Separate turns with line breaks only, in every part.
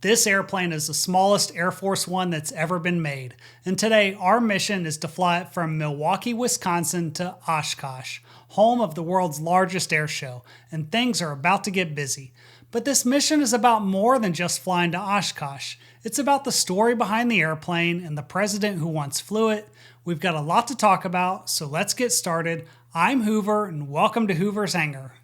This airplane is the smallest Air Force One that's ever been made, and today our mission is to fly it from Milwaukee, Wisconsin to Oshkosh, home of the world's largest air show, and things are about to get busy. But this mission is about more than just flying to Oshkosh. It's about the story behind the airplane and the president who once flew it. We've got a lot to talk about, so let's get started. I'm Hoover, and welcome to Hoover's Hangar.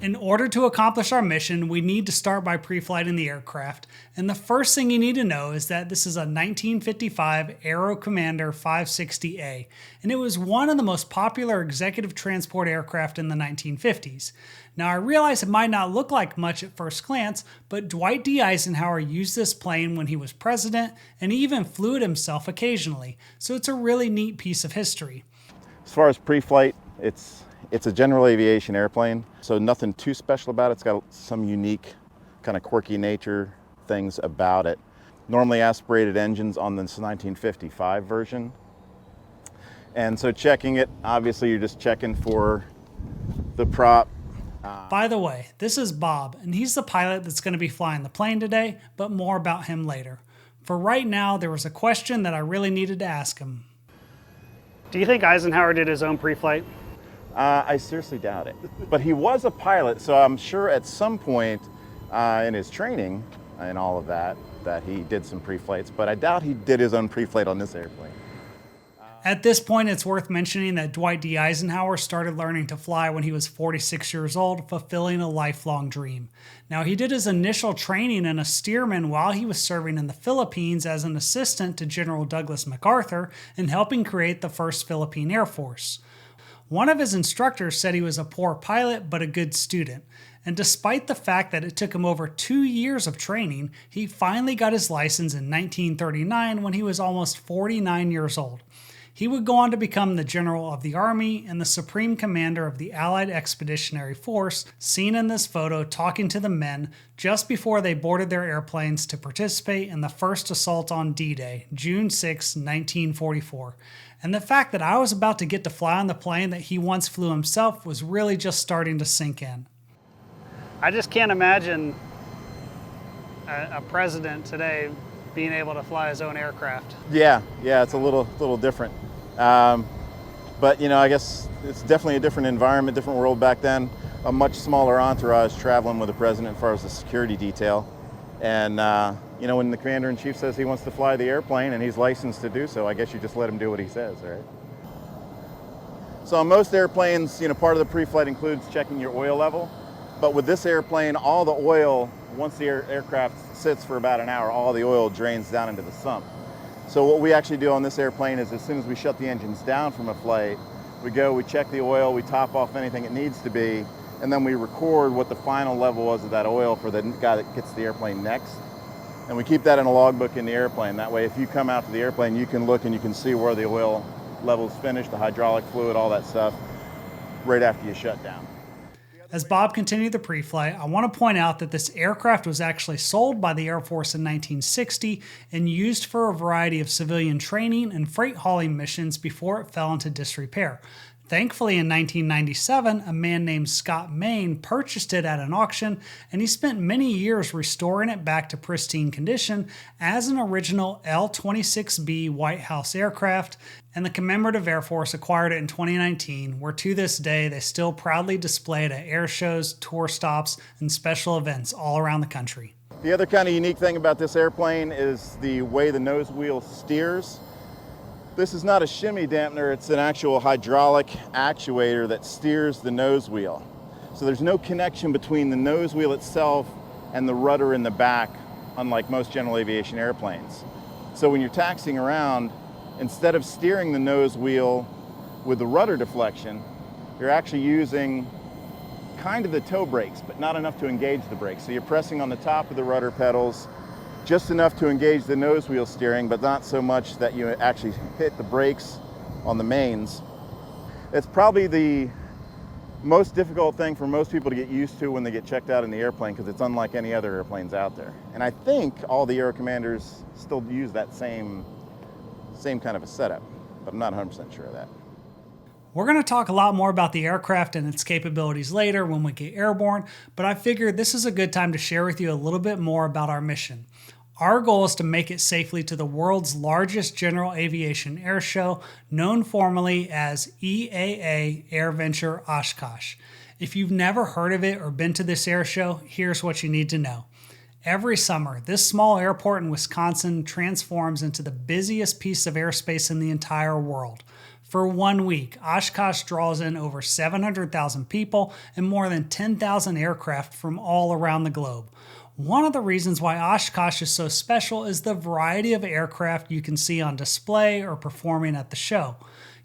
In order to accomplish our mission, we need to start by pre-flighting the aircraft, and the first thing you need to know is that this is a 1955 Aero Commander 560A, and it was one of the most popular executive transport aircraft in the 1950s. Now I realize it might not look like much at first glance, but Dwight D. Eisenhower used this plane when he was president, and he even flew it himself occasionally, so it's a really neat piece of history.
As far as pre-flight, it's a general aviation airplane, so nothing too special about it. It's got some unique, kind of quirky nature things about it. Normally aspirated engines on this 1955 version. And so checking it, obviously you're just checking for the prop.
By the way, this is Bob, and he's the pilot that's going to be flying the plane today, but more about him later. For right now, there was a question that I really needed to ask him.
Do you think Eisenhower did his own pre-flight?
I seriously doubt it. But he was a pilot, so I'm sure at some point in his training and all of that he did some pre-flights, but I doubt he did his own pre-flight on this airplane.
At this point, it's worth mentioning that Dwight D. Eisenhower started learning to fly when he was 46 years old, fulfilling a lifelong dream. Now, he did his initial training in a steerman while he was serving in the Philippines as an assistant to General Douglas MacArthur and helping create the first Philippine Air Force. One of his instructors said he was a poor pilot but a good student, and despite the fact that it took him over 2 years of training, he finally got his license in 1939 when he was almost 49 years old. He would go on to become the General of the Army and the Supreme Commander of the Allied Expeditionary Force, seen in this photo talking to the men just before they boarded their airplanes to participate in the first assault on D-Day, June 6, 1944. And the fact that I was about to get to fly on the plane that he once flew himself was really just starting to sink in.
I just can't imagine a president today being able to fly his own aircraft.
Yeah, it's a little different. But I guess it's definitely a different environment, different world back then. A much smaller entourage traveling with the president as far as the security detail. And when the commander-in-chief says he wants to fly the airplane and he's licensed to do so, I guess you just let him do what he says, right? So on most airplanes, part of the pre-flight includes checking your oil level. But with this airplane, all the oil, once the aircraft sits for about an hour, all the oil drains down into the sump. So what we actually do on this airplane is as soon as we shut the engines down from a flight, we check the oil, we top off anything it needs to be, and then we record what the final level was of that oil for the guy that gets the airplane next. And we keep that in a logbook in the airplane. That way, if you come out to the airplane, you can look and you can see where the oil level's finished, the hydraulic fluid, all that stuff, right after you shut down.
As Bob continued the pre-flight, I want to point out that this aircraft was actually sold by the Air Force in 1960 and used for a variety of civilian training and freight hauling missions before it fell into disrepair. Thankfully, in 1997, a man named Scott Main purchased it at an auction, and he spent many years restoring it back to pristine condition as an original L-26B White House aircraft, and the Commemorative Air Force acquired it in 2019, where to this day they still proudly display it at air shows, tour stops, and special events all around the country.
The other kind of unique thing about this airplane is the way the nose wheel steers. This is not a shimmy dampener, it's an actual hydraulic actuator that steers the nose wheel. So there's no connection between the nose wheel itself and the rudder in the back, unlike most general aviation airplanes. So when you're taxiing around, instead of steering the nose wheel with the rudder deflection, you're actually using kind of the toe brakes, but not enough to engage the brakes. So you're pressing on the top of the rudder pedals, just enough to engage the nose wheel steering, but not so much that you actually hit the brakes on the mains. It's probably the most difficult thing for most people to get used to when they get checked out in the airplane, because it's unlike any other airplanes out there. And I think all the Aero Commanders still use that same kind of a setup, but I'm not 100% sure of that.
We're going to talk a lot more about the aircraft and its capabilities later when we get airborne, but I figured this is a good time to share with you a little bit more about our mission. Our goal is to make it safely to the world's largest general aviation air show, known formally as EAA Airventure Oshkosh. If you've never heard of it or been to this air show, here's what you need to know. Every summer, this small airport in Wisconsin transforms into the busiest piece of airspace in the entire world. For 1 week, Oshkosh draws in over 700,000 people and more than 10,000 aircraft from all around the globe. One of the reasons why Oshkosh is so special is the variety of aircraft you can see on display or performing at the show.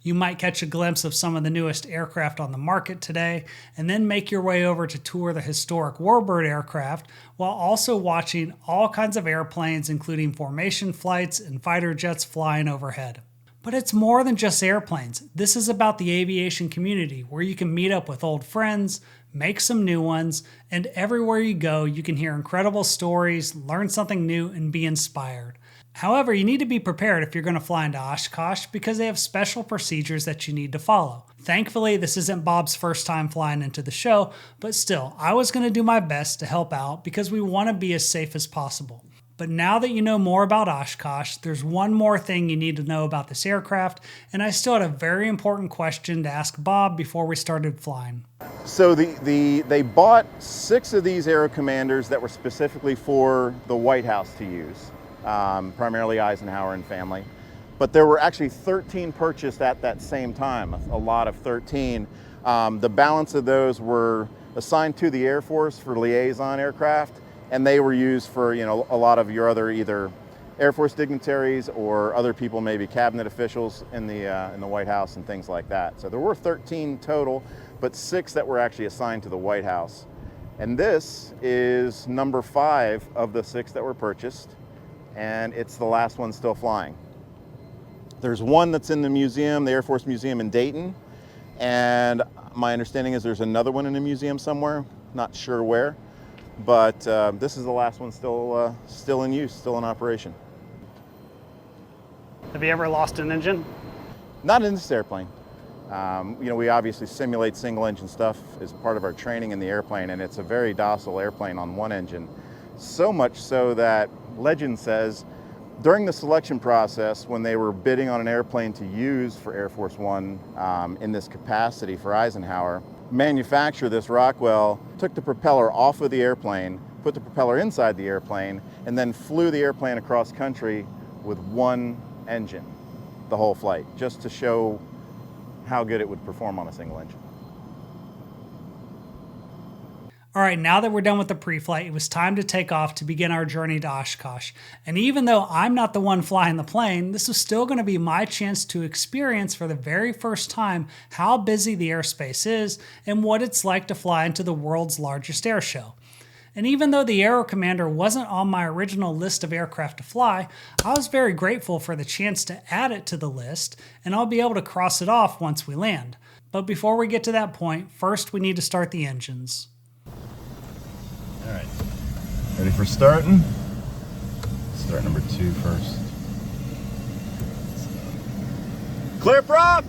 You might catch a glimpse of some of the newest aircraft on the market today, and then make your way over to tour the historic Warbird aircraft, while also watching all kinds of airplanes, including formation flights and fighter jets flying overhead. But it's more than just airplanes. This is about the aviation community, where you can meet up with old friends, make some new ones, and everywhere you go, you can hear incredible stories, learn something new, and be inspired. However, you need to be prepared if you're going to fly into Oshkosh because they have special procedures that you need to follow. Thankfully, this isn't Bob's first time flying into the show, but still, I was going to do my best to help out because we want to be as safe as possible. But now that you know more about Oshkosh, there's one more thing you need to know about this aircraft, and I still had a very important question to ask Bob before we started flying.
So they bought 6 of these Aero Commanders that were specifically for the White House to use, primarily Eisenhower and family. But there were actually 13 purchased at that same time, a lot of 13. The balance of those were assigned to the Air Force for liaison aircraft, and they were used for, a lot of your other either Air Force dignitaries or other people, maybe cabinet officials in the White House and things like that. So there were 13 total, but 6 that were actually assigned to the White House. And this is number 5 of the 6 that were purchased, and it's the last one still flying. There's one that's in the museum, the Air Force Museum in Dayton, and my understanding is there's another one in a museum somewhere, not sure where. But this is the last one still in use, still in operation.
Have you ever lost an engine?
Not in this airplane. We obviously simulate single engine stuff as part of our training in the airplane, and it's a very docile airplane on one engine. So much so that legend says during the selection process, when they were bidding on an airplane to use for Air Force One in this capacity for Eisenhower, manufacturer, this Rockwell, took the propeller off of the airplane, put the propeller inside the airplane, and then flew the airplane across country with one engine the whole flight, just to show how good it would perform on a single engine.
All right, now that we're done with the pre-flight, it was time to take off to begin our journey to Oshkosh. And even though I'm not the one flying the plane, this is still going to be my chance to experience for the very first time how busy the airspace is and what it's like to fly into the world's largest air show. And even though the Aero Commander wasn't on my original list of aircraft to fly, I was very grateful for the chance to add it to the list, and I'll be able to cross it off once we land. But before we get to that point, first we need to start the engines.
All right, ready for starting? Start number 2 first. Clear prop!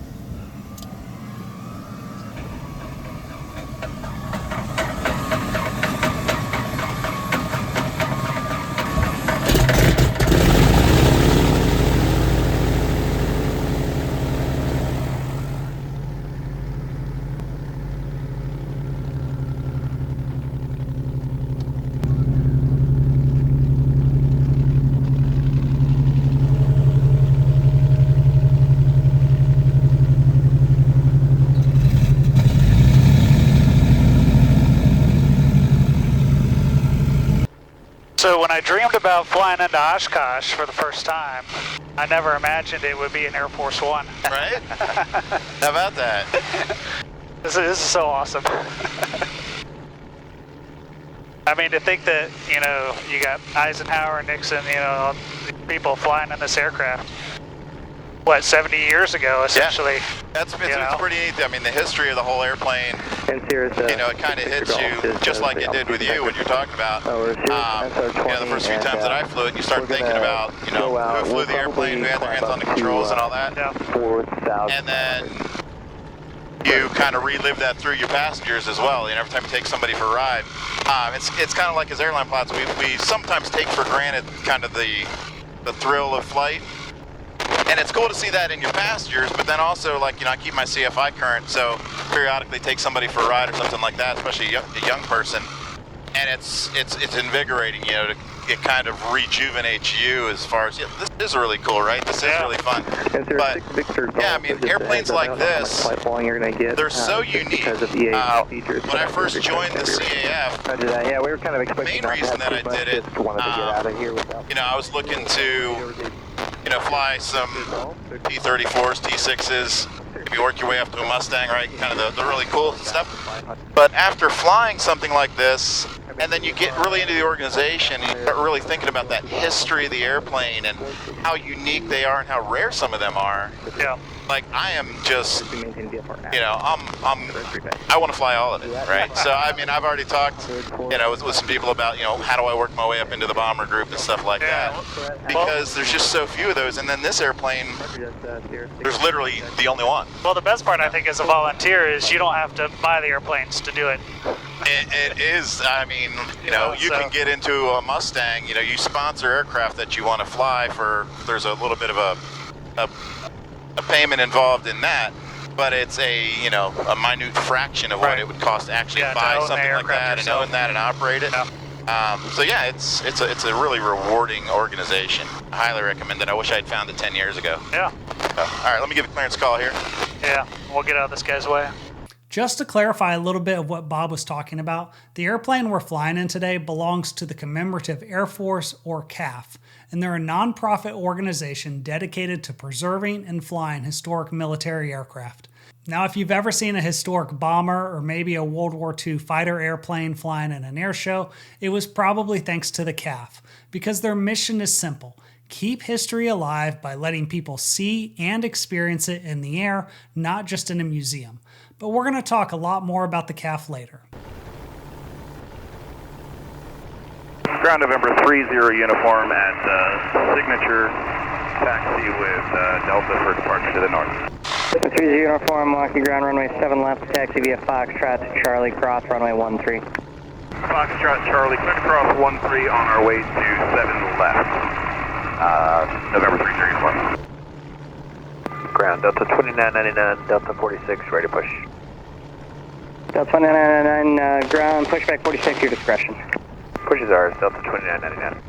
So when I dreamed about flying into Oshkosh for the first time, I never imagined it would be an Air Force One.
Right? How about that?
This is so awesome. I mean, to think that, you got Eisenhower, Nixon, people flying in this aircraft. 70 years ago, essentially.
Yeah. It's pretty neat. I mean, the history of the whole airplane, it kind of hits you just like it did with you when you're talking about, the first few times that I flew it, you start thinking about, who flew the airplane, who had their hands on the controls and all that.
Yeah.
And then you kind of relive that through your passengers as well. You know, every time you take somebody for a ride, it's kind of like as airline pilots, we sometimes take for granted kind of the thrill of flight. And it's cool to see that in your passengers, but then also, like, you know, I keep my CFI current, so periodically take somebody for a ride or something like that, especially a young person, and it's invigorating, you know, it kind of rejuvenates you as far as, yeah, this is really cool, right? This is really fun. But, yeah, I mean, airplanes like this, they're so unique. When I first joined the CAF,
yeah, we were kind of expecting
the main reason that I did it, you know, I was looking to, you know, fly some T-34s, T-6s, maybe work your way up to a Mustang, right? Kind of the really cool stuff. But after flying something like this, and then you get really into the organization, and you start really thinking about that history of the airplane and how unique they are and how rare some of them are.
Yeah.
Like, I am just, you know, I want to fly all of it, right? So, I mean, I've already talked, you know, with some people about, you know, how do I work my way up into the bomber group and stuff like that. Because there's just so few of those, and then this airplane, there's literally the only one.
Well, the best part, I think, as a volunteer is you don't have to buy the airplanes to do it.
It is, I mean, you know, you can get into a Mustang, you know, you sponsor aircraft that you want to fly for, there's a little bit of a payment involved in that, but it's you know, a minute fraction of what it would cost to actually buy something like that and own that and operate it. So yeah, it's a really rewarding organization. I highly recommend it. I wish I had found it 10 years ago.
Yeah.
All right, let me give Clarence a call here.
Yeah, we'll get out of this guy's way.
Just to clarify a little bit of what Bob was talking about, the airplane we're flying in today belongs to the Commemorative Air Force, or CAF, and they're a nonprofit organization dedicated to preserving and flying historic military aircraft. Now, if you've ever seen a historic bomber or maybe a World War II fighter airplane flying in an air show, it was probably thanks to the CAF, because their mission is simple: keep history alive by letting people see and experience it in the air, not just in a museum. But we're going to talk a lot more about the CAF later.
Ground November 30 uniform at signature taxi with Delta for departure to the north.
30 uniform, Milwaukee ground runway 7 left, taxi via Foxtrot to Charlie, cross runway 13.
Foxtrot Charlie, clear to cross 13 on our way to 7 left. November 30 uniform.
Ground Delta 2999, Delta 46, ready to push.
Delta 2999, ground, pushback 46, your discretion.
Push is ours, Delta 2999.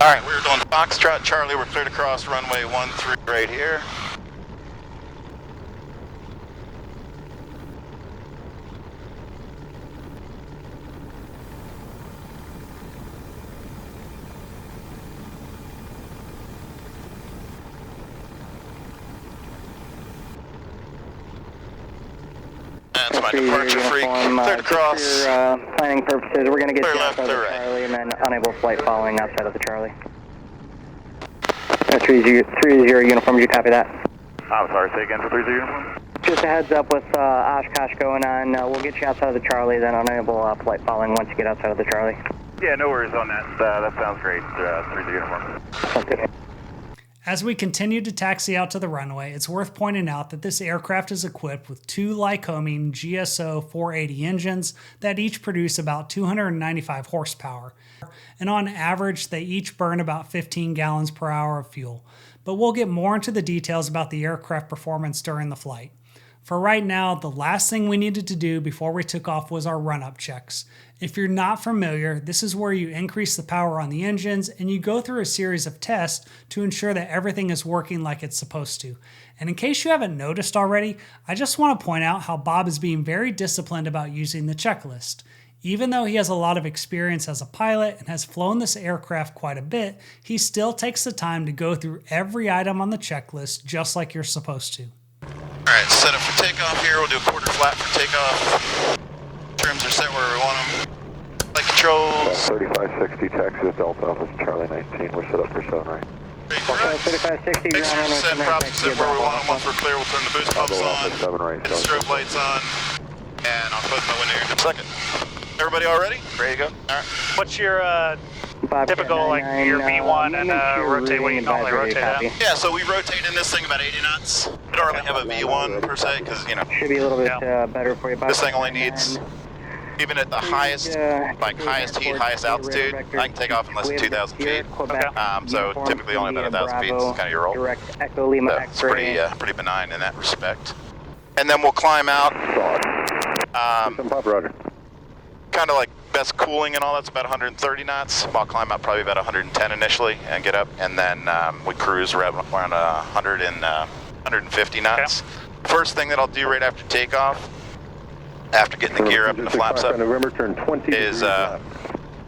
All right, we're doing Foxtrot Charlie. We're clear to cross runway 13 right here. That's my departure freak. Clear to cross.
For planning purposes, we're going to get
Clear
you
left,
outside
clear
of
right.
Charlie and then unable flight following outside of the Charlie. 30 uniform, did you copy that?
I'm sorry, say again for 30 uniform?
Just a heads up with Oshkosh going on. We'll get you outside of the Charlie, then unable flight following once you get outside of the Charlie.
Yeah, no worries on that. That sounds great. 30 uniform.
Okay.
As we continue to taxi out to the runway, it's worth pointing out that this aircraft is equipped with two Lycoming GSO 480 engines that each produce about 295 horsepower. And on average, they each burn about 15 gallons per hour of fuel. But we'll get more into the details about the aircraft performance during the flight. For right now, the last thing we needed to do before we took off was our run-up checks. If you're not familiar, this is where you increase the power on the engines and you go through a series of tests to ensure that everything is working like it's supposed to. And in case you haven't noticed already, I just want to point out how Bob is being very disciplined about using the checklist. Even though he has a lot of experience as a pilot and has flown this aircraft quite a bit, he still takes the time to go through every item on the checklist just like you're supposed to.
All right, set up for takeoff here. We'll do a quarter flat for takeoff. Trims are set where we want them. Flight controls.
3560 taxi Delta Office Charlie 19, we're set up for 7 right.
3560,
Make sure you're set, props are set where we want them. Once we're clear, we'll turn the boost pumps on, the strobe lights on, and I'll close my window here in a second. Everybody all ready?
Ready to go?
All right.
What's your Typical, like your V1 and rotate what you normally rotate at.
Yeah, so we rotate in this thing about 80 knots. We don't really have a V1 per se, because, you know,
should be a little bit better for you.
this thing only needs, even at the highest, like highest heat, highest altitude, I can take off in less than 2,000 feet. So typically only about 1,000 feet is kind of your roll.
Direct Echo Lima
So it's pretty benign in that respect. And then we'll climb out.
Roger.
Kind of like best cooling and all that's about 130 knots. I'll climb out probably about 110 initially and get up, and then we cruise around 150 knots.
Okay.
First thing that I'll do right after takeoff, after getting the gear up and the flaps up,
November, turn 20
is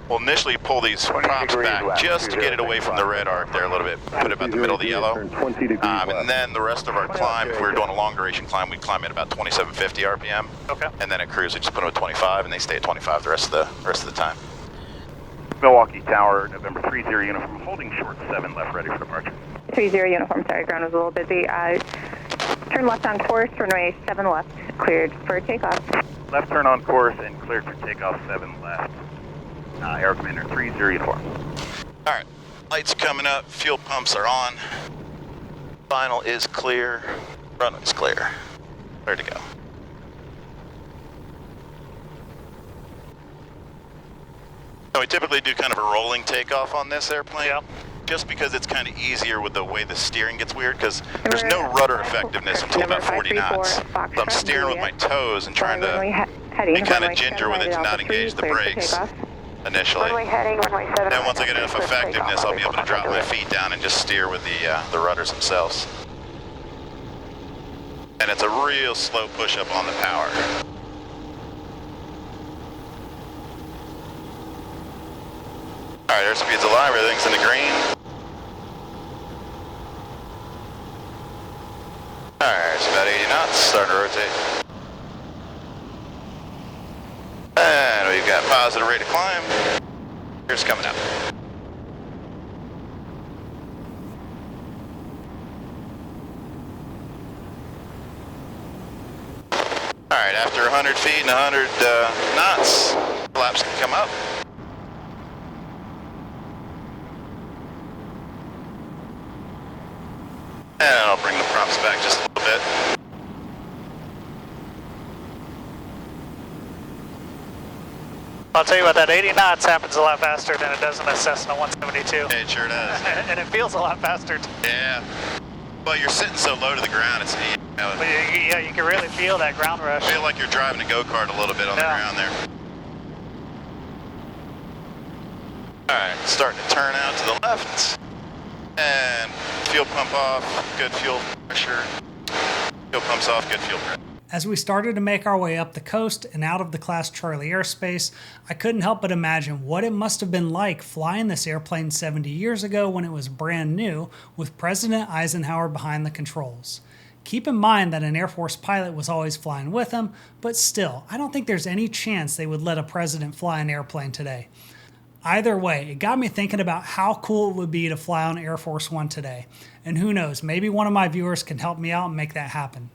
we'll initially pull these props back just to get it away from the red arc there a little bit, put it about the middle of the yellow. And then the rest of our climb, if we were doing a long duration climb, we'd climb at about 2750 RPM.
Okay.
And then at cruise, we just put them at 25, and they stay at 25 the rest of the time.
Milwaukee Tower, November 30 uniform, holding short 7 left, ready for departure.
30 uniform, sorry, ground was a little busy. Turn left on course, runway 7 left, cleared for takeoff.
Left turn on course and cleared for takeoff 7 left. Aero Commander 30 uniform.
All right, lights coming up, fuel pumps are on. Final is clear, runway's clear. Where to go? So we typically do kind of a rolling takeoff on this airplane.
Yep.
Just because it's kind of easier with the way the steering gets weird, because there's no rudder effectiveness until about 40 knots. So I'm steering with my toes and trying to be kind of ginger with it to not engage the brakes initially. Then once I get enough effectiveness, I'll be able to drop my feet down and just steer with the rudders themselves. And it's a real slow push up on the power. All right, airspeed's alive, everything's in the green. All right, it's about 80 knots, starting to rotate. And we've got positive rate of climb. Here's coming up. All right, after 100 feet and 100 knots, flaps can come up. And I'll bring the props back just a little bit.
I'll tell you what, that 80 knots happens a lot faster than it does in a Cessna 172.
It sure does.
And it feels a lot faster too.
Yeah. Well, you're sitting so low to the ground, it's, you know,
But yeah, you can really feel that ground rush.
feel like you're driving a go-kart a little bit on the ground there. All right, starting to turn out to the left. And fuel pump off, good fuel pressure. Fuel pumps off, good fuel pressure.
As we started to make our way up the coast and out of the Class Charlie airspace, I couldn't help but imagine what it must have been like flying this airplane 70 years ago when it was brand new, with President Eisenhower behind the controls. Keep in mind that an Air Force pilot was always flying with him, but still, I don't think there's any chance they would let a president fly an airplane today. Either way, it got me thinking about how cool it would be to fly on Air Force One today. And who knows, maybe one of my viewers can help me out and make that happen.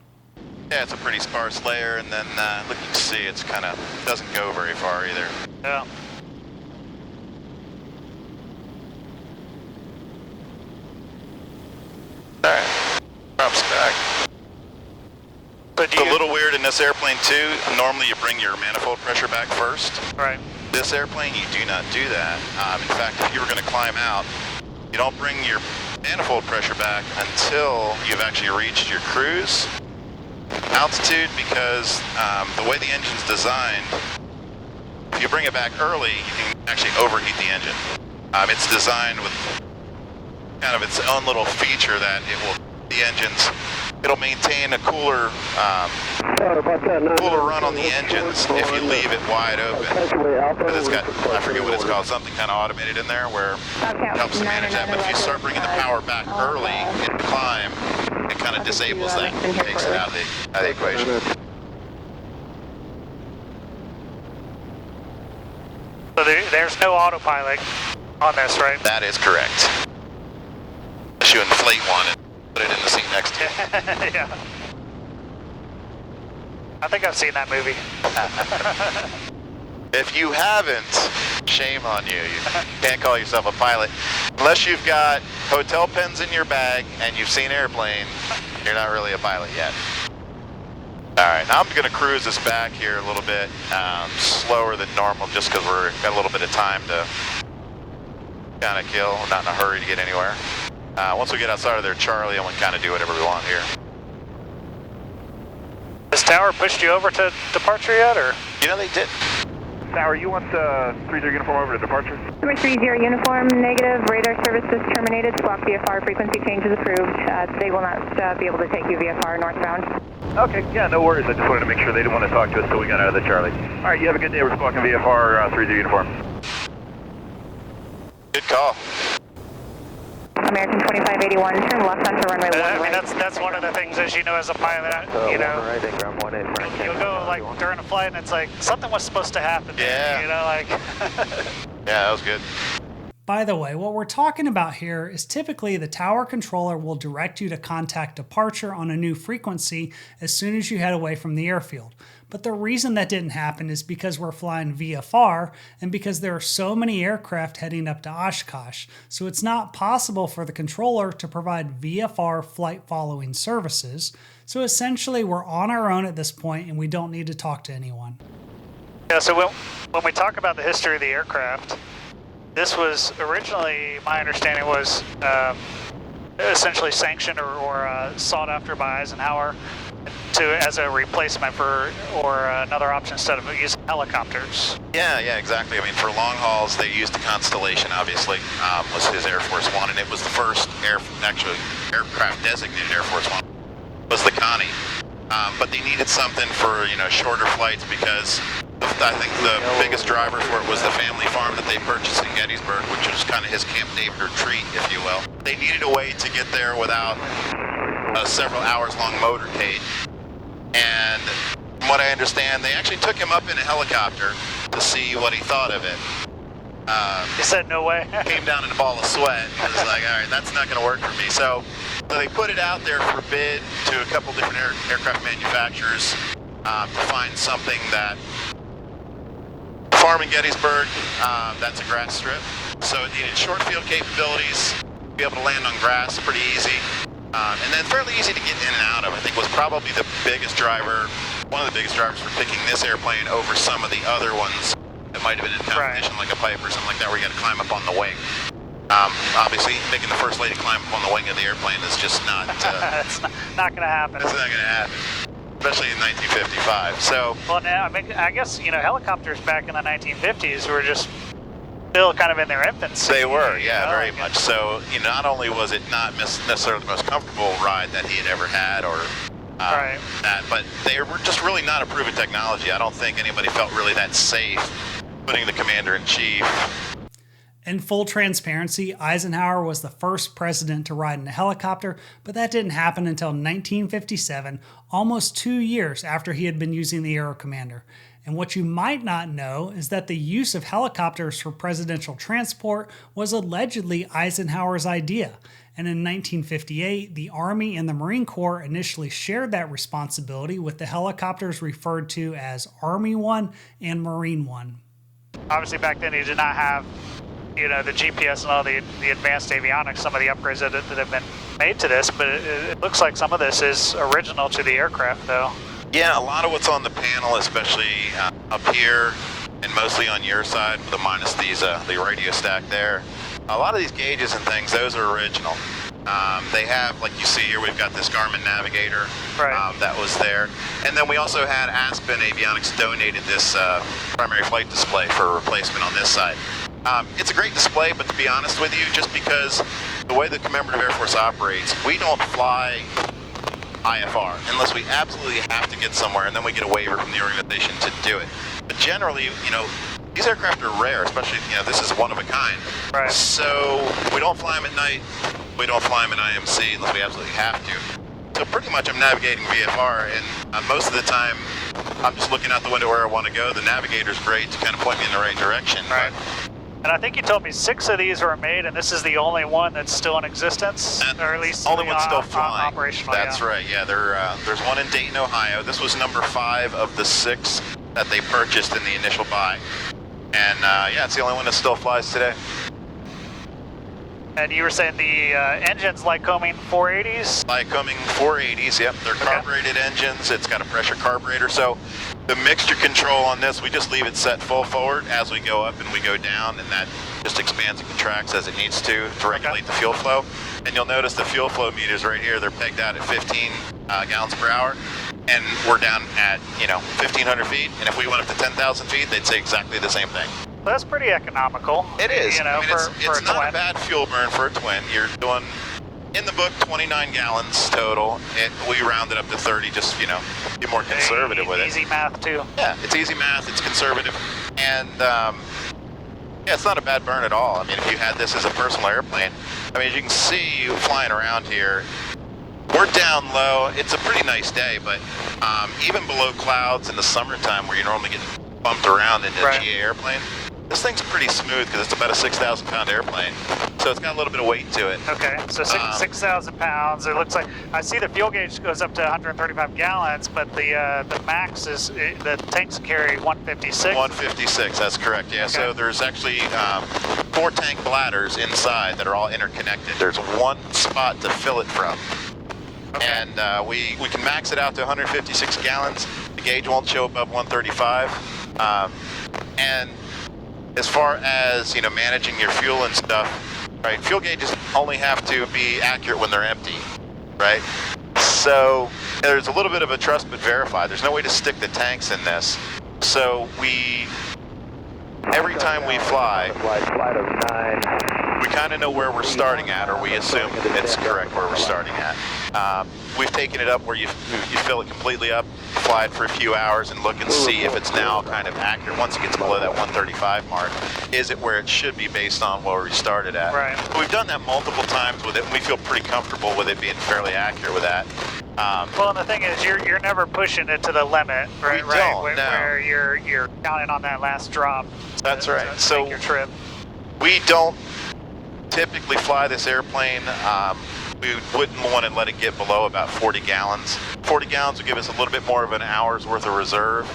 Yeah, it's a pretty sparse layer, and then look, you can see it's kind of doesn't go very far either.
Yeah.
All right, props back.
But
It's a little weird in this airplane too. Normally you bring your manifold pressure back first.
Right.
This airplane, you do not do that. In fact, if you were going to climb out, you don't bring your manifold pressure back until you've actually reached your cruise altitude, because the way the engine's designed, if you bring it back early, you can actually overheat the engine. It's designed with kind of its own little feature that it'll maintain a cooler run on the engines if you leave it wide open. Because it's got, I forget what it's called, something kind of automated in there where it helps to manage that. But if you start bringing the power back early in the climb, it kind of disables that, takes it out of the equation.
So there's no autopilot on this, right?
That is correct. Unless you inflate one and put it in the seat next to you.
Yeah. I think I've seen that movie.
If you haven't, shame on you. You can't call yourself a pilot. Unless you've got hotel pens in your bag and you've seen airplanes, you're not really a pilot yet. Alright, now I'm going to cruise this back here a little bit slower than normal just because we're got a little bit of time to kind of kill. We're not in a hurry to get anywhere. Once we get outside of there, Charlie, I'm going to kind of do whatever we want here.
Has Tower pushed you over to departure yet, or?
You know, they did.
Tower, you want 30 uniform over to departure?
Number 30 uniform, negative. Radar services terminated. Squawk VFR frequency change is approved. They will not be able to take you VFR northbound.
Okay, yeah, no worries. I just wanted to make sure they didn't want to talk to us till we got out of the Charlie. All right, you have a good day. We're squawking VFR 30 uniform.
Good call.
American 2581, turn left onto runway 1
I mean,
right.
that's one of the things as you know as a pilot, you know,
Right, ground 18,
you'll go like during a flight and it's like something was supposed to happen.
Yeah.
You know, like.
Yeah, that was good.
By the way, what we're talking about here is typically the tower controller will direct you to contact departure on a new frequency as soon as you head away from the airfield. But the reason that didn't happen is because we're flying VFR and because there are so many aircraft heading up to Oshkosh, so it's not possible for the controller to provide VFR flight following services. So essentially we're on our own at this point and we don't need to talk to anyone.
Yeah, so when we talk about the history of the aircraft, this was originally, my understanding was essentially sanctioned or sought after by Eisenhower as a replacement for, or another option instead of using helicopters.
Yeah, exactly. I mean, for long hauls, they used a Constellation, obviously, was his Air Force One, and it was the first aircraft designated Air Force One, was the Connie. But they needed something for, shorter flights because I think the biggest driver for it was the family farm that they purchased in Gettysburg, which was kind of his Camp David retreat, if you will. They needed a way to get there without a several hours long motorcade. And from what I understand, they actually took him up in a helicopter to see what he thought of it.
He said, no way.
Came down in a ball of sweat. It was like, all right, that's not going to work for me. So they put it out there for bid to a couple different aircraft manufacturers to find something that farm in Gettysburg, that's a grass strip. So it needed short field capabilities, be able to land on grass pretty easy. And then fairly easy to get in and out of. I think was probably the biggest driver, one of the biggest drivers for picking this airplane over some of the other ones that might have been in competition, like a Pipe or something like that, where you got to climb up on the wing. Obviously, making the first lady climb up on the wing of the airplane is just not...
It's not going to happen.
It's not going to happen, especially in 1955. So...
Well, now, I guess, helicopters back in the 1950s were just still kind of in their infancy.
They were, yeah, very much. So, not only was it not necessarily the most comfortable ride that he had ever had, or that, but they were just really not a proven technology. I don't think anybody felt really that safe putting the commander-in-chief.
In full transparency, Eisenhower was the first president to ride in a helicopter, but that didn't happen until 1957, almost 2 years after he had been using the Aero Commander. And what you might not know is that the use of helicopters for presidential transport was allegedly Eisenhower's idea. And in 1958, the Army and the Marine Corps initially shared that responsibility with the helicopters referred to as Army One and Marine One.
Obviously back then he did not have, the GPS and all the advanced avionics, some of the upgrades that have been made to this, but it looks like some of this is original to the aircraft though.
Yeah, a lot of what's on the panel, especially up here and mostly on your side, the minus these the radio stack there. A lot of these gauges and things, those are original. They have, like you see here, we've got this Garmin Navigator that was there. And then we also had Aspen Avionics donated this primary flight display for a replacement on this side. It's a great display, but to be honest with you, just because the way the Commemorative Air Force operates, we don't fly IFR unless we absolutely have to get somewhere, and then we get a waiver from the organization to do it. But generally, these aircraft are rare, especially, this is one of a kind.
Right.
So we don't fly them at night. We don't fly them in IMC unless we absolutely have to. So pretty much I'm navigating VFR, and most of the time I'm just looking out the window where I want to go. The navigator's great to kind of point me in the right direction.
Right. And I think you told me 6 of these were made, and this is the only one that's still in existence, or at least
only one still flying.
Operational.
That's right. Yeah, there's one in Dayton, Ohio. This was number 5 of the 6 that they purchased in the initial buy. And yeah, it's the only one that still flies today.
And you were saying the engine's Lycoming 480s?
Lycoming 480s, yep. They're carbureted engines. It's got a pressure carburetor. So the mixture control on this, we just leave it set full forward as we go up and we go down, and that just expands and contracts as it needs to regulate the fuel flow. And you'll notice the fuel flow meters right here, they're pegged out at 15 gallons per hour. And we're down at, 1,500 feet. And if we went up to 10,000 feet, they'd say exactly the same thing.
That's pretty economical.
It is.
I mean,
it's not a bad fuel burn for a twin. You're doing, in the book, 29 gallons total. We round it up to 30, just, be more conservative with it.
Easy math, too.
Yeah, it's easy math. It's conservative. And, yeah, it's not a bad burn at all. I mean, if you had this as a personal airplane, as you can see, you flying around here, we're down low. It's a pretty nice day, but even below clouds in the summertime where you normally get bumped around in a GA airplane, this thing's pretty smooth because it's about a 6,000 pound airplane. So it's got a little bit of weight to it.
Okay, so 6,000 pounds. It looks like, I see the fuel gauge goes up to 135 gallons, but the max is, the tanks carry 156?
156, that's correct, yeah. Okay. So there's actually 4 tank bladders inside that are all interconnected. There's one spot to fill it from. Okay. And we can max it out to 156 gallons. The gauge won't show above 135. And as far as, managing your fuel and stuff, right, fuel gauges only have to be accurate when they're empty, right? So there's a little bit of a trust but verify. There's no way to stick the tanks in this. So every time we fly, we kind of know where we're starting at, or we assume it's correct where we're starting at. We've taken it up where you fill it completely up, fly it for a few hours, and look and see if it's now kind of accurate. Once it gets below that 135 mark, is it where it should be based on where we started at?
Right.
But we've done that multiple times with it, and we feel pretty comfortable with it being fairly accurate with that.
Well, and the thing is, you're never pushing it to the limit, right?
We don't,
where you're counting on that last drop.
That's right.
To make your trip.
We don't typically fly this airplane. We wouldn't want to let it get below about 40 gallons. 40 gallons would give us a little bit more of an hour's worth of reserve.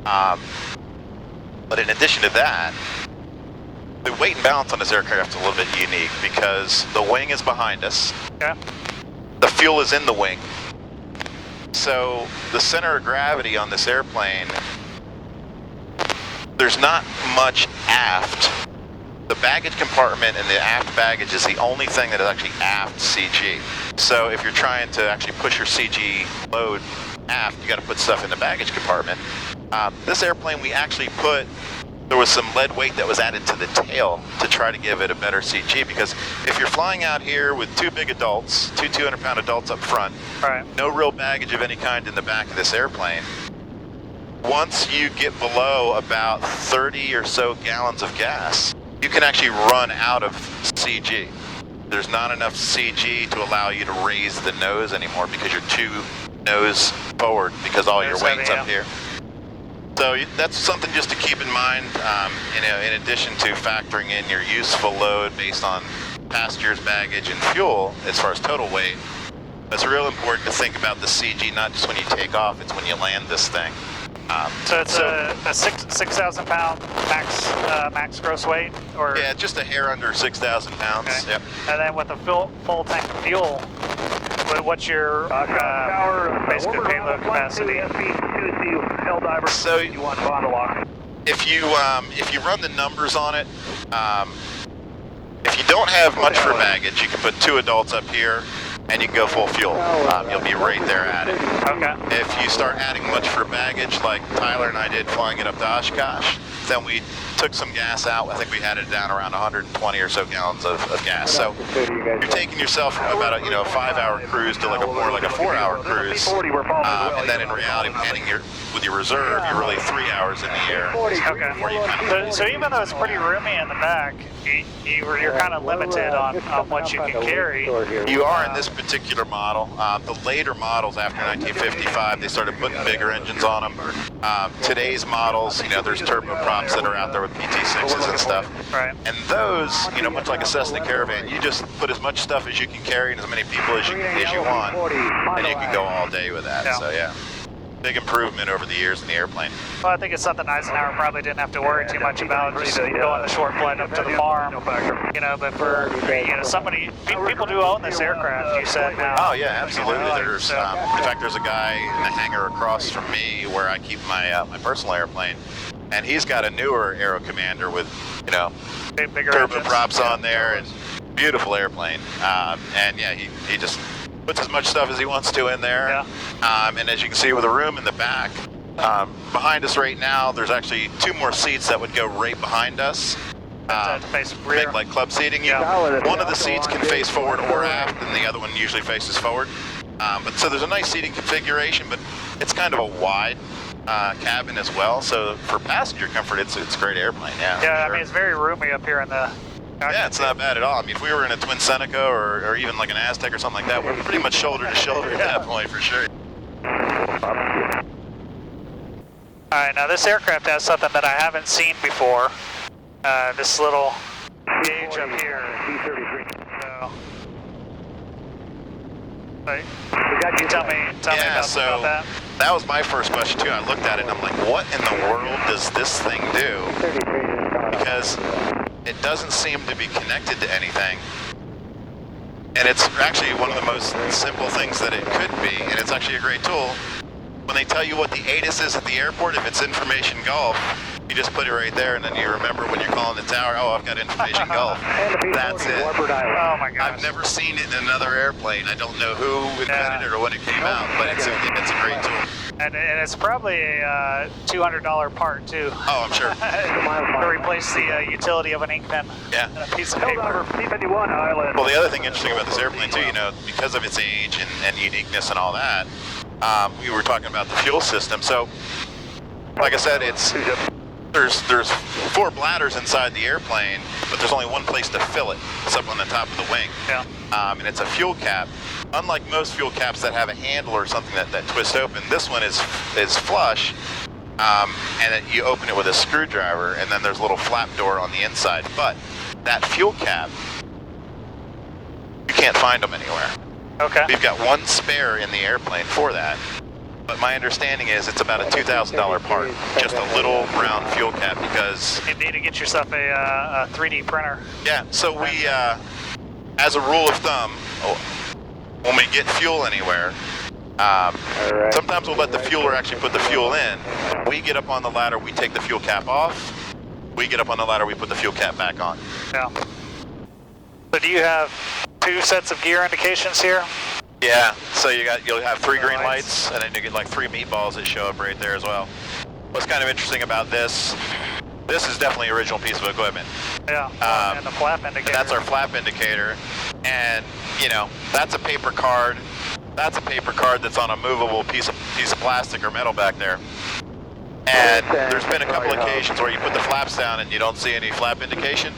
But in addition to that, the weight and balance on this aircraft is a little bit unique because the wing is behind us.
Yeah.
The fuel is in the wing. So the center of gravity on this airplane, there's not much aft. The baggage compartment and the aft baggage is the only thing that is actually aft CG. So if you're trying to actually push your CG load aft, you got to put stuff in the baggage compartment. This airplane, there was some lead weight that was added to the tail to try to give it a better CG, because if you're flying out here with 2 big adults, 2 200-pound adults up front,
right,
no real baggage of any kind in the back of this airplane, once you get below about 30 or so gallons of gas, you can actually run out of CG. There's not enough CG to allow you to raise the nose anymore because you're too nose forward because all your weight's up here. So that's something just to keep in mind, in addition to factoring in your useful load based on passengers, baggage, and fuel as far as total weight. It's real important to think about the CG not just when you take off, it's when you land this thing.
So it's a 6,000 pound max gross weight, or
yeah, just a hair under 6,000 pounds.
Okay.
Yep.
And then with a full tank of fuel, what's your basically payload capacity?
So if you run the numbers on it, if you don't have much for baggage, you can put 2 adults up here, and you can go full fuel. You'll be right there at it.
Okay.
If you start adding much for baggage, like Tyler and I did flying it up to Oshkosh, then we took some gas out. I think we had it down around 120 or so gallons of gas. So you're taking yourself from about a 5-hour cruise to more like a 4-hour cruise. And then in reality, with your reserve, you're really 3 hours in the air.
Okay. So even though it's pretty roomy in the back, you're kind of limited on what you can carry.
You are in this particular model. The later models after 1955, they started putting bigger engines on them. Today's models, there's turboprops that are out there with PT6s and stuff.
Right.
And those, much like a Cessna Caravan, you just put as much stuff as you can carry and as many people as you want, and you can go all day with that.
Yeah.
So yeah. big improvement over the years in the airplane.
Well, I think it's something Eisenhower probably didn't have to worry too much about, just going the short flight up to the farm. You know, but for somebody, people do own this aircraft. You said now.
Oh yeah, absolutely. There's, in fact, there's a guy in the hangar across from me where I keep my my personal airplane, and he's got a newer Aero Commander with
bigger
turboprops on there, and beautiful airplane. And yeah, he just puts as much stuff as he wants to in there.
Yeah.
And as you can see with the room in the back, behind us right now, there's actually 2 more seats that would go right behind us.
To face rear.
Make like club seating. One of the seats can face forward or aft, and the other one usually faces forward. But so there's a nice seating configuration, but it's kind of a wide cabin as well. So for passenger comfort, it's a great airplane. Yeah.
Yeah,
sure.
I mean it's very roomy up here in the.
Yeah, it's not bad at all. I mean, if we were in a Twin Seneca or even like an Aztec or something like that, we're pretty much shoulder to shoulder at that point for sure.
All right, now this aircraft has something that I haven't seen before. This little gauge up here. So, tell me about that.
That was my first question too. I looked at it and I'm like, what in the world does this thing do? Because it doesn't seem to be connected to anything. And it's actually one of the most simple things that it could be, and it's actually a great tool. When they tell you what the ATIS is at the airport, if it's information golf, you just put it right there, and then you remember when you're calling the tower, oh, I've got information golf. That's it.
Oh my gosh.
I've never seen it in another airplane. I don't know who invented it or when it came out, but it's a great tool.
And it's probably a $200 part too.
Oh, I'm sure.
To replace the utility of an ink pen.
Yeah.
And a piece of paper.
Well, the other thing interesting about this airplane too, because of its age and uniqueness and all that, we were talking about the fuel system. So, like I said, there's 4 bladders inside the airplane, but there's only one place to fill it. It's up on the top of the wing.
Yeah.
And it's a fuel cap. Unlike most fuel caps that have a handle or something that twists open, this one is flush, and you open it with a screwdriver, and then there's a little flap door on the inside. But that fuel cap, you can't find them anywhere.
Okay.
We've got one spare in the airplane for that. But my understanding is it's about a $2,000 part, just a little round fuel cap, because
you need to get yourself a 3D printer.
Yeah, so we, as a rule of thumb, when we get fuel anywhere, sometimes we'll let the fueler actually put the fuel in. We get up on the ladder, we take the fuel cap off. We get up on the ladder, we put the fuel cap back on.
Yeah. So do you have 2 sets of gear indications here?
Yeah, so you'll have 3 green lights, and then you get like 3 meatballs that show up right there as well. What's kind of interesting about this is definitely an original piece of equipment.
Yeah, and the flap indicator.
That's our flap indicator, and that's a paper card. That's a paper card that's on a movable piece of plastic or metal back there. And there's been a couple occasions where you put the flaps down and you don't see any flap indication.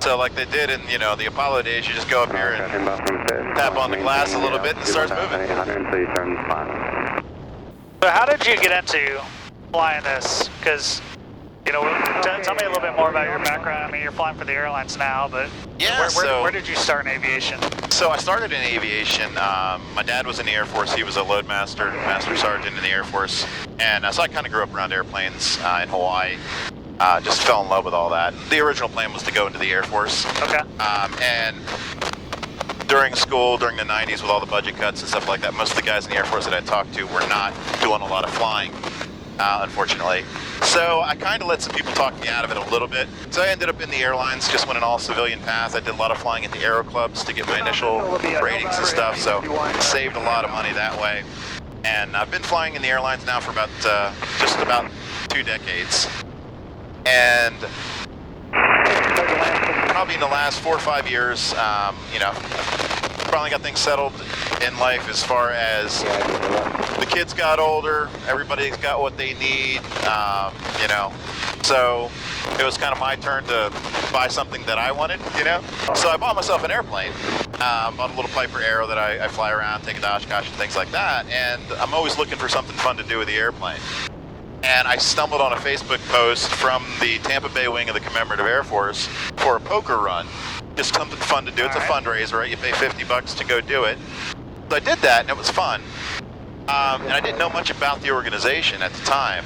So like they did in, the Apollo days, you just go up here and tap on the glass a little bit and it starts moving.
So how did you get into flying this? Because, tell me a little bit more about your background. I mean, you're flying for the airlines now, but
yeah,
where did you start in aviation?
So I started in aviation. My dad was in the Air Force. He was a loadmaster, master sergeant in the Air Force. And so I kind of grew up around airplanes in Hawaii. Just fell in love with all that. The original plan was to go into the Air Force.
Okay.
And during school, during the 90s, with all the budget cuts and stuff like that, most of the guys in the Air Force that I talked to were not doing a lot of flying, unfortunately. So I kind of let some people talk me out of it a little bit. So I ended up in the airlines, just went an all-civilian path. I did a lot of flying at the aero clubs to get my initial ratings and stuff, so saved a lot of money that way. And I've been flying in the airlines now for about just about 2 decades. And probably in the last 4 or 5 years, finally got things settled in life as far as the kids got older, everybody's got what they need, so it was kind of my turn to buy something that I wanted, So I bought myself an airplane, bought a little Piper Aero that I fly around, take it to Oshkosh and things like that, and I'm always looking for something fun to do with the airplane. And I stumbled on a Facebook post from the Tampa Bay wing of the Commemorative Air Force for a poker run. Just something fun to do. It's a fundraiser, right? You pay $50 to go do it. So I did that, and it was fun. And I didn't know much about the organization at the time.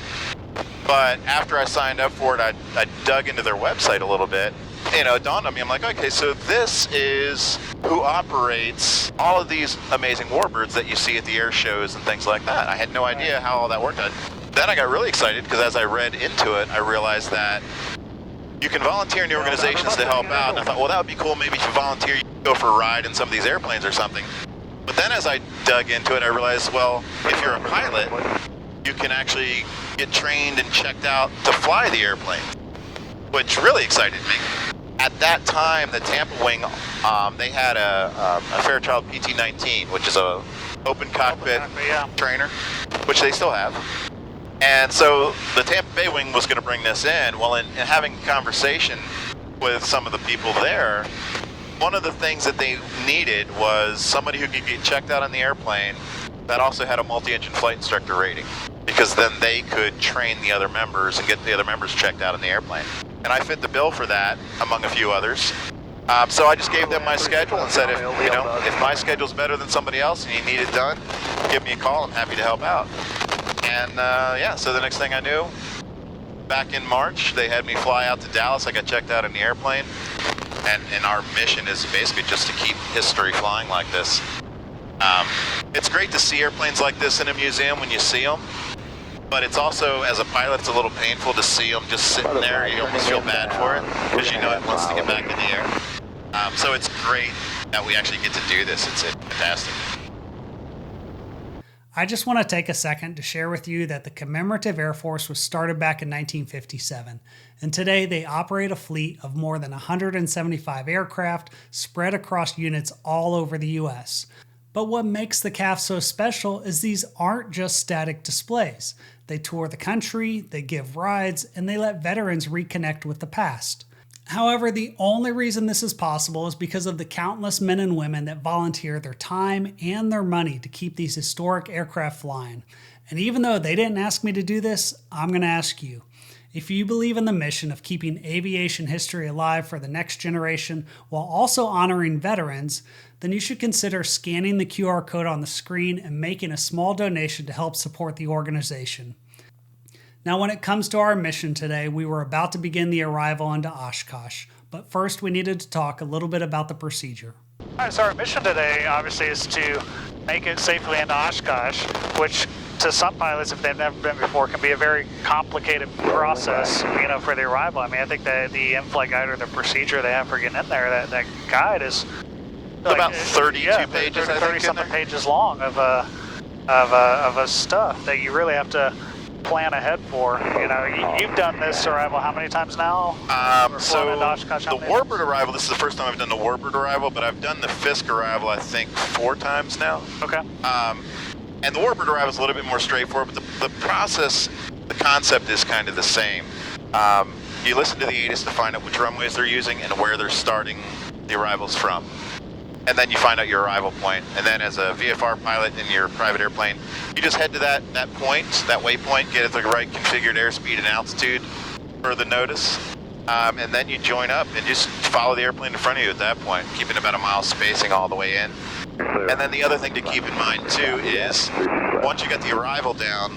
But after I signed up for it, I dug into their website a little bit. You know, it dawned on me, I'm like, okay, so this is who operates all of these amazing warbirds that you see at the air shows and things like that. I had no idea how all that worked. Then I got really excited because as I read into it, I realized that you can volunteer in the organizations to help out. And I thought, well, that would be cool. Maybe if you volunteer, you can go for a ride in some of these airplanes or something. But then as I dug into it, I realized, well, if you're a pilot, you can actually get trained and checked out to fly the airplane, which really excited me. At that time, the Tampa wing, they had a Fairchild PT-19, which is a open cockpit trainer, which they still have. And so the Tampa Bay wing was going to bring this in. Well, in having a conversation with some of the people there, one of the things that they needed was somebody who could get checked out on the airplane that also had a multi-engine flight instructor rating, because then they could train the other members and get the other members checked out on the airplane. And I fit the bill for that, among a few others. So I just gave them my schedule and said, if my schedule's better than somebody else and you need it done, give me a call. I'm happy to help out. And so the next thing I knew, back in March, they had me fly out to Dallas. I got checked out in the airplane. And our mission is basically just to keep history flying like this. It's great to see airplanes like this in a museum when you see them. But it's also, as a pilot, it's a little painful to see them just sitting there. You almost feel bad for it because you know it wants to get back in the air. So it's great that we actually get to do this. It's fantastic.
I just want to take a second to share with you that the Commemorative Air Force was started back in 1957, and today they operate a fleet of more than 175 aircraft spread across units all over the U.S. But what makes the CAF so special is these aren't just static displays. They tour the country, they give rides, and they let veterans reconnect with the past. However, the only reason this is possible is because of the countless men and women that volunteer their time and their money to keep these historic aircraft flying. And even though they didn't ask me to do this, I'm going to ask you. If you believe in the mission of keeping aviation history alive for the next generation while also honoring veterans, then you should consider scanning the QR code on the screen and making a small donation to help support the organization. Now, when it comes to our mission today, we were about to begin the arrival into Oshkosh, but first we needed to talk a little bit about the procedure.
All right, so our mission today obviously is to make it safely into Oshkosh, which to some pilots, if they've never been before, can be a very complicated process, for the arrival. I mean, I think that the in-flight guide or the procedure they have for getting in there, that guide is
about 32 pages,
30-something pages long of stuff that you really have to plan ahead for. You've done this arrival how many times now?
So the Warbird arrival, this is the first time I've done the Warbird arrival, but I've done the Fisk arrival, I think, 4 times now.
Okay.
And the Warbird arrival is a little bit more straightforward, but the process, the concept is kind of the same. You listen to the ATIS to find out which runways they're using and where they're starting the arrivals from. And then you find out your arrival point. And then as a VFR pilot in your private airplane, you just head to that point, that waypoint, get at the right configured airspeed and altitude for the notice. And then you join up and just follow the airplane in front of you at that point, keeping about a mile spacing all the way in. And then the other thing to keep in mind too is, once you got the arrival down,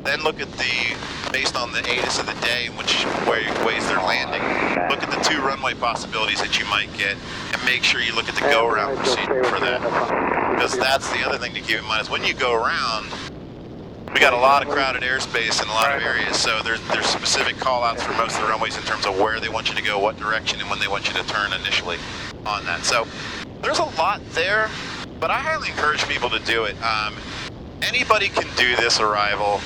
then look at based on the ATIS of the day and which ways they're landing, look at the 2 runway possibilities that you might get, and make sure you look at the go-around procedure for that. Because that's the other thing to keep in mind, is when you go around, we got a lot of crowded airspace in a lot of areas, so there's specific call-outs for most of the runways in terms of where they want you to go, what direction, and when they want you to turn initially on that. So there's a lot there, but I highly encourage people to do it. Anybody can do this arrival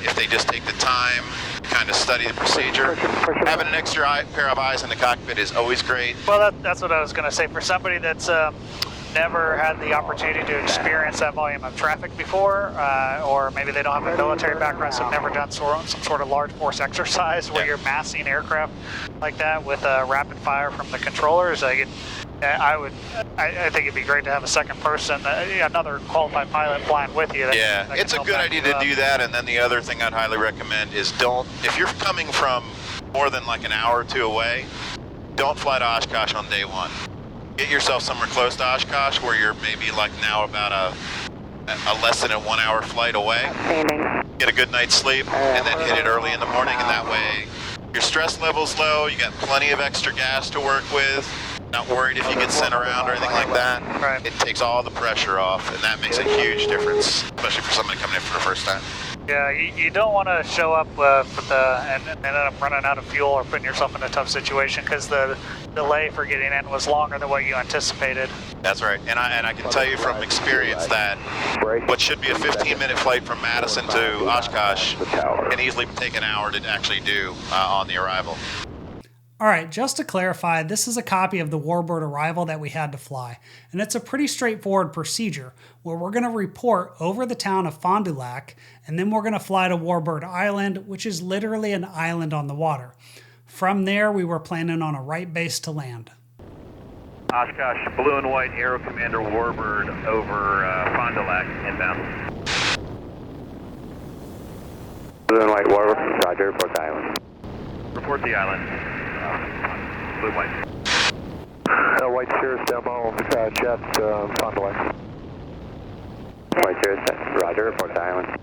if they just take the time to kind of study the procedure. Having an extra pair of eyes in the cockpit is always great.
Well, that's what I was going to say. For somebody that's never had the opportunity to experience that volume of traffic before, or maybe they don't have a military background, so they've never done some sort of large force exercise where you're massing aircraft like that with rapid fire from the controllers, I think it'd be great to have a second person, another qualified pilot flying with you.
It's a good idea to do that. And then the other thing I'd highly recommend is if you're coming from more than like an hour or 2 away, don't fly to Oshkosh on day 1. Get yourself somewhere close to Oshkosh where you're maybe like now about a a less than a 1 hour flight away.
Outstanding.
Get a good night's sleep, and then hit it early in the morning, and that way your stress level's low, you got plenty of extra gas to work with, not worried if you get sent around or anything like that.
Right.
It takes all the pressure off, and that makes a huge difference, especially for somebody coming in for the first time.
Yeah, you don't want to show up and end up running out of fuel or putting yourself in a tough situation because the delay for getting in was longer than what you anticipated.
That's right, and I can tell you from experience that what should be a 15-minute flight from Madison to Oshkosh can easily take an hour to actually do on the arrival.
All right, just to clarify, this is a copy of the Warbird arrival that we had to fly, and it's a pretty straightforward procedure where we're going to report over the town of Fond du Lac, and then we're going to fly to Warbird Island, which is literally an island on the water. From there, we were planning on a right base to land.
Oshkosh, blue and white Aero Commander Warbird over Fond du Lac, inbound.
Blue and white Warbird, Roger, report the island.
Report the island. Blue and white.
White Cirrus demo, jet, Fond du Lac. White Cirrus, Roger, report the island.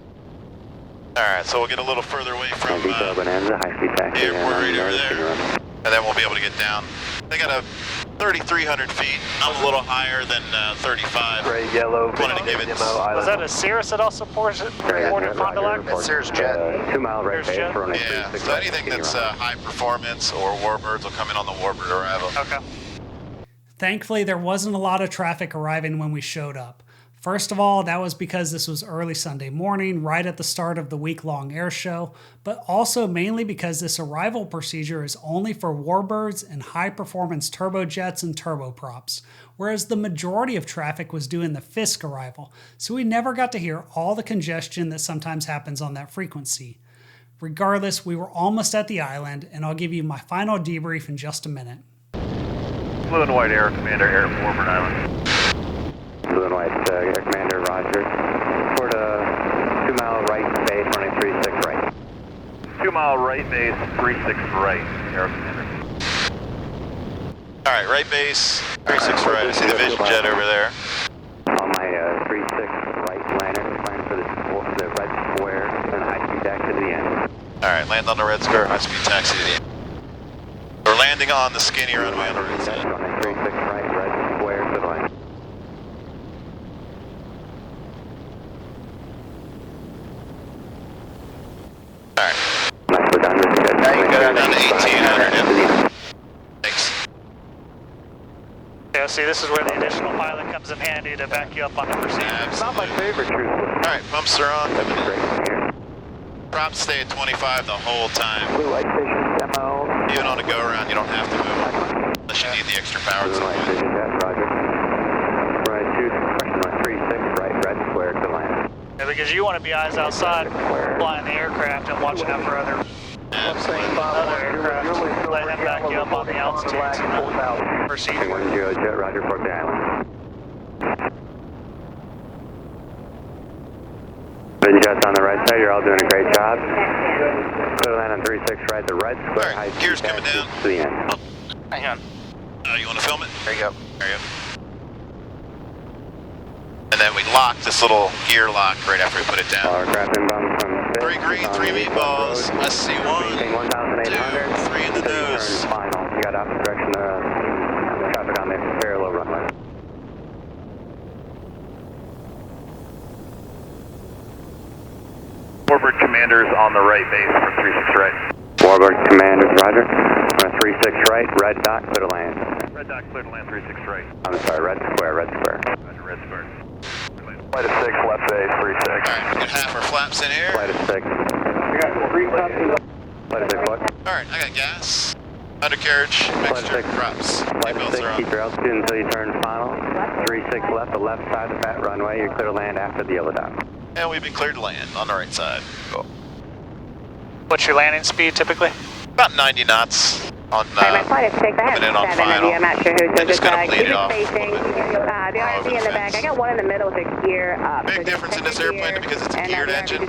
Alright, so we'll get a little further away from
Bonanza, high-speed taxi.
airport right over there, and then we'll be able to get down. They got a 3,300 feet. I'm a little higher than 35.
Gray, yellow,
Wanted to give it.
Was that a Cirrus that also reported Fond du Lac?
That's Cirrus jet. 2 mile right base for only
Yeah,
36
so anything that's high performance or Warbirds will come in on the Warbird arrival.
Okay.
Thankfully, there wasn't a lot of traffic arriving when we showed up. First of all, that was because this was early Sunday morning, right at the start of the week-long air show, but also mainly because this arrival procedure is only for Warbirds and high-performance turbojets and turboprops, whereas the majority of traffic was doing the Fisk arrival, so we never got to hear all the congestion that sometimes happens on that frequency. Regardless, we were almost at the island, and I'll give you my final debrief in just a minute.
Blue and white Aero Commander, Warbird Island.
Blue and white Air Commander, Roger. Report a 2 mile right base, running 36 right.
2 mile right base, 36 right, Aero Commander.
Alright, right base, 36 right. I see the Vision Jet over there.
On my 36 right liner, flying for the red square, and high-speed taxi to the end.
Alright, land on the red square, high speed taxi to the end. We're landing on the skinny runway on the right side.
Running 36 right, red square to the line.
Alright.
Nice, we're done with it.
Now you can go down to 1800. Yep. Thanks.
Yeah, see, this is where the additional pilot comes in handy to back you up on the procedure.
It's not my favorite, truthfully.
Alright, pumps are on. Coming in.
Great here.
Props stay at 25 the whole time.
Blue light station demo.
Even on a go around, you don't have to move unless you need the extra power.
Blue light vision jet, Roger. Right, 2, question mark 36 right, red square to land.
Yeah, because you want to be eyes outside flying the aircraft and watching out for other aircraft. Let him back you up on the altitudes and the procedure.
10 jet, Roger, Port the island. Vision jets on the right side, you're all doing a great job. Clear land on 36 right, the red square.
All right,
high
gears
speed
coming
taxi
down.
to the end.
Hang on.
You want to film it?
There you go.
There you go. And then we lock this little gear lock right after we put it down.
Aircraft inbound from
3 green, 3 meatballs. Let's see, 1, 2,
1,800.
3 in the nose.
Final. You got opposite direction traffic on the parallel runway.
Warbird Commanders on the right base for 36 right.
Warbird Commanders, Roger. 36 right, red dot, clear to land.
Red dot clear to land 36 right.
I'm sorry, red square, red square.
Roger, red square.
Flight of 6, left base, 36.
Alright, get half our flaps in here.
Flight of 6. Flight of 6, what?
Alright, I got gas. Undercarriage, mixture, props.
Flight of 6, keep your altitude until you turn final. 36 left, the left side of that runway, you're clear to land after the yellow dot.
And we've been cleared to land on the right side. Cool.
What's your landing speed typically?
About 90 knots on
Alright, my flight is 6. I have
coming in on
7 of
final.
you. I'm not sure who's
And just gonna bleed
keep
it off.
spacing. The RV in the back. I got one in the middle with a gear up.
Big difference in this airplane because it's a geared engine.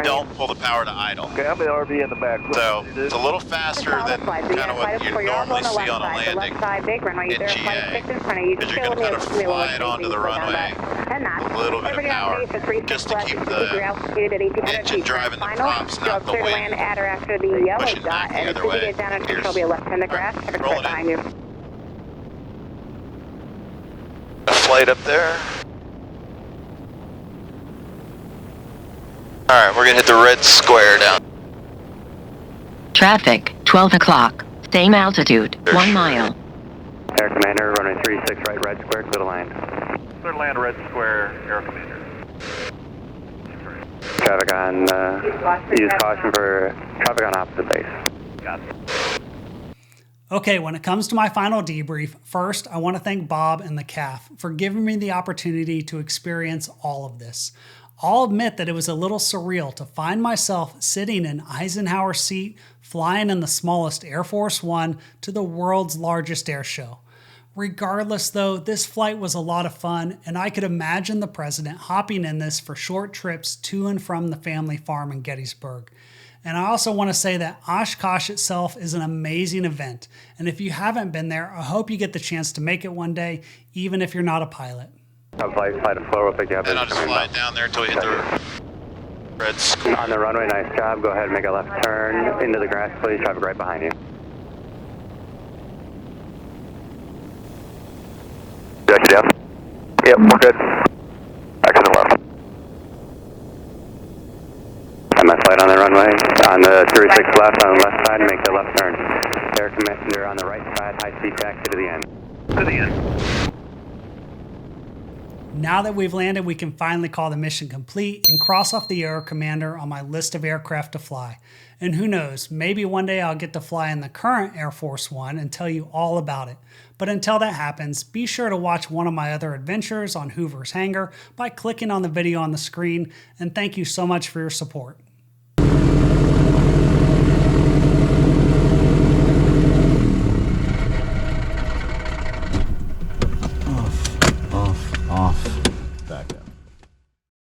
Don't pull the power to idle.
Okay, I'm the RV in the back.
So it's a little faster than kind of what you normally see on a landing in GA. Because you're going to kind of fly it onto the runway with a little bit of power just to keep the engine driving the props, not the wind. Pushing back the other way. Here's rolling in. A flight up there. Alright, we're gonna hit the red square down.
Traffic, 12 o'clock. Same altitude, 1 mile.
Aero Commander, runway 36 right, red square, clear to land.
Clear to land, red square, Aero Commander.
Traffic on, use caution for traffic on opposite base.
Got it.
Okay, when it comes to my final debrief, first I want to thank Bob and the CAF for giving me the opportunity to experience all of this. I'll admit that it was a little surreal to find myself sitting in Eisenhower seat, flying in the smallest Air Force One to the world's largest air show. Regardless though, this flight was a lot of fun, and I could imagine the president hopping in this for short trips to and from the family farm in Gettysburg. And I also want to say that Oshkosh itself is an amazing event, and if you haven't been there, I hope you get the chance to make it one day, even if you're not a pilot.
Flight to floor, we'll pick you up.
Then I'll just fly down there until we hit the red square.
On the runway, nice job. Go ahead and make a left turn into the grass, please. Traffic right behind you. Got you down. Yep, we're good. Back to the left. On that flight on the runway, on the 36 left, on the left side, make the left turn. Air Commander on the right side, high speed taxi to the end.
To the end.
Now that we've landed, we can finally call the mission complete and cross off the Aero Commander on my list of aircraft to fly. And who knows, maybe one day I'll get to fly in the current Air Force One and tell you all about it. But until that happens, be sure to watch one of my other adventures on HOOVER'S Hangar by clicking on the video on the screen, and thank you so much for your support.